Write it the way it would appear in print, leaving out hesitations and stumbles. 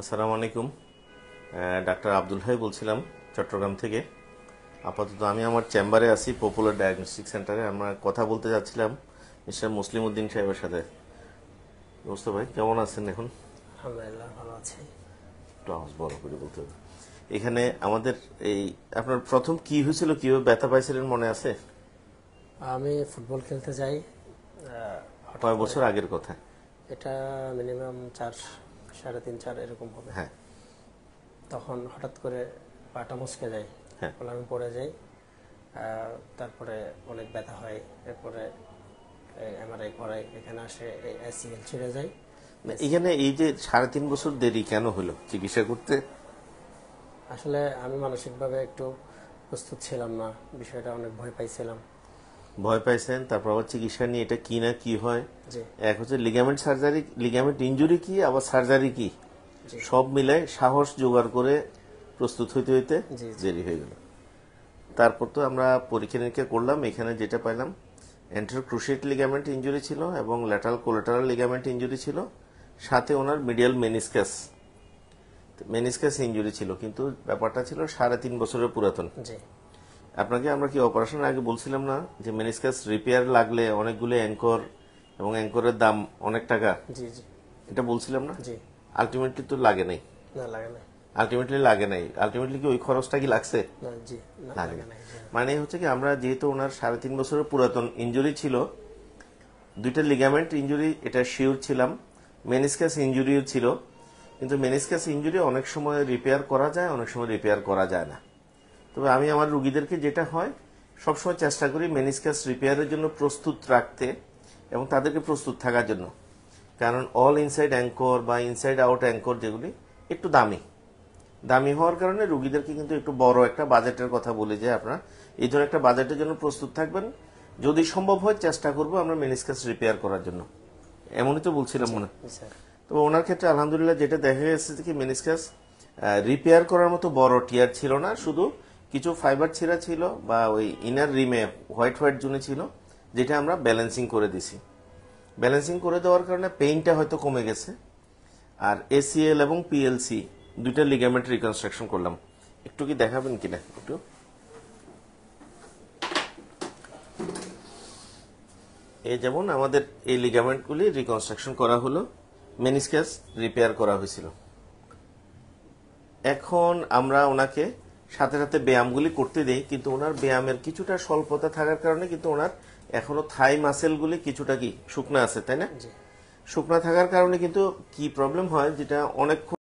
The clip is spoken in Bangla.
আসসালামু আলাইকুম। ডাক্তার আব্দুল হাই বলছিলাম চট্টগ্রাম থেকে। আপাতত আমি আমার চেম্বারে আছি, পপুলার ডায়াগনস্টিক সেন্টারে। আমরা কথা বলতে যাচ্ছিলাম মিস্টার মুসলিম উদ্দিন সাহেবের সাথে। দোস্ত ভাই, কেমন আছেন এখন? আলহামদুলিল্লাহ, ভালো আছি। একটু আওয়াজ বড় করে বলতে হবে। এখানে আমাদের এই আপনার প্রথম কি হয়েছিল, কিভাবে ব্যথা পাইছিলেন মনে আছে? আমি ফুটবল খেলতে যাই। কয় বছর আগের কথা? এটা মিনিমাম 3.5-4 এরকম হবে। হ্যাঁ তখন হঠাৎ করে পাটা মুচকে যায়, হ্যাঁ। বলে আমি পড়ে যাই। তারপরে অনেক ব্যথা হয়। এরপরে এমআরআই করাই, এখানে আসে এই ACL ছিঁড়ে যায়। এখানে এই যে 3.5 বছর দেরি কেন হলো চিকিৎসা করতে? আসলে আমি মানসিকভাবে একটু প্রস্তুত ছিলাম না, বিষয়টা অনেক ভয় পাইছিলাম। ভয় পাইছেন, তারপর আবার চিকিৎসা নিয়ে এটা কি না কি হয়। জি এক হচ্ছে লিগামেন্ট সার্জারি, লিগামেন্ট ইনজুরি কি, আবার সার্জারি কি, জি সব মিলাই সাহস জোগাড় করে প্রস্তুত হইতে হইতে জি জি দেরি হয়ে গেল। তারপর তো আমরা পরীক্ষা নিরীক্ষা করলাম, এখানে যেটা পাইলাম এন্টার ক্রুশিয়েট লিগামেন্ট ইনজুরি ছিল এবং ল্যাটারাল কোলাটারাল লিগামেন্ট ইনজুরি ছিল, সাথে ওনার মিডিয়াল মেনিসকাস ইনজুরি ছিল। কিন্তু ব্যাপারটা ছিল 3.5 বছরের পুরাতন। জি আপনাকে আমরা কি অপারেশনের আগে বলছিলাম না যে মেনিসকাস রিপেয়ার লাগলে অনেকগুলো অ্যাঙ্কর এবং অ্যাঙ্করের দাম অনেক টাকা? জি জি এটা বলছিলাম না? জি আলটিমেটলি তো লাগে নাই। না, লাগে না। আলটিমেটলি কি ওই খরচটা কি লাগছে? না, জি না, লাগে লাগে না। না। মানে হচ্ছে কি, আমরা যেহেতু ওনার 3.5 বছরের পুরাতন ইনজুরি ছিল, দুইটা লিগামেন্ট ইনজুরি, এটা শিওর ছিলাম। মেনিসকাস ইনজুরিও ছিল, কিন্তু মেনিসকাস ইনজুরি অনেক সময় রিপেয়ার করা যায়, অনেক সময় রিপেয়ার করা যায় না। তবে আমি আমার রুগীদেরকে যেটা হয় সবসময় চেষ্টা করি মেনিসকাস রিপেয়ারের জন্য প্রস্তুত রাখতে এবং তাদেরকে প্রস্তুত থাকার জন্য। কারণ অল ইনসাইড অ্যাঙ্কর বা ইনসাইড আউট অ্যাঙ্কর যেগুলি একটু দামি হওয়ার কারণে রুগীদেরকে কিন্তু একটু বড় একটা বাজেটের কথা বলি যে আপনারা এই ধরনের একটা বাজেটের জন্য প্রস্তুত থাকবেন। যদি সম্ভব হয় চেষ্টা করবো আমরা মেনিসকাস রিপেয়ার করার জন্য। এমনই তো বলছিলাম মনে। স্যার, তো ওনার ক্ষেত্রে আলহামদুলিল্লাহ যেটা দেখা গেছে কি মেনিসকাস রিপেয়ার করার মতো বড় টিয়ার ছিল না, শুধু কিছু ফাইবার ছিঁড়া ছিল বা ওই ইনার রিমে হোয়াইট জোনে ছিল, যেটা আমরা ব্যালেন্সিং করে দিছি। ব্যালেন্সিং করে দেওয়ার কারণে পেইনটা হয়তো কমে গেছে। আর ACL এবং PLC দুইটা লিগামেন্ট রিকনস্ট্রাকশন করলাম। একটু কি দেখাবেন কিনা একটু? এই যেমন আমাদের এই লিগামেন্টগুলি রিকনস্ট্রাকশন করা হলো, মেনিসকাস রিপেয়ার করা হয়েছিল। এখন আমরা ওনাকে সাথে সাথে ব্যায়ামগুলি করতে দেই, কিন্তু ওনার ব্যায়ামের কিছুটা স্বল্পতা থাকার কারণে কিন্তু ওনার এখনো থাই মাসেলগুলি কিছুটা কি শুকনা আছে, তাই না? জি শুকনা থাকার কারণে কিন্তু কি প্রবলেম হয়, যেটা অনেক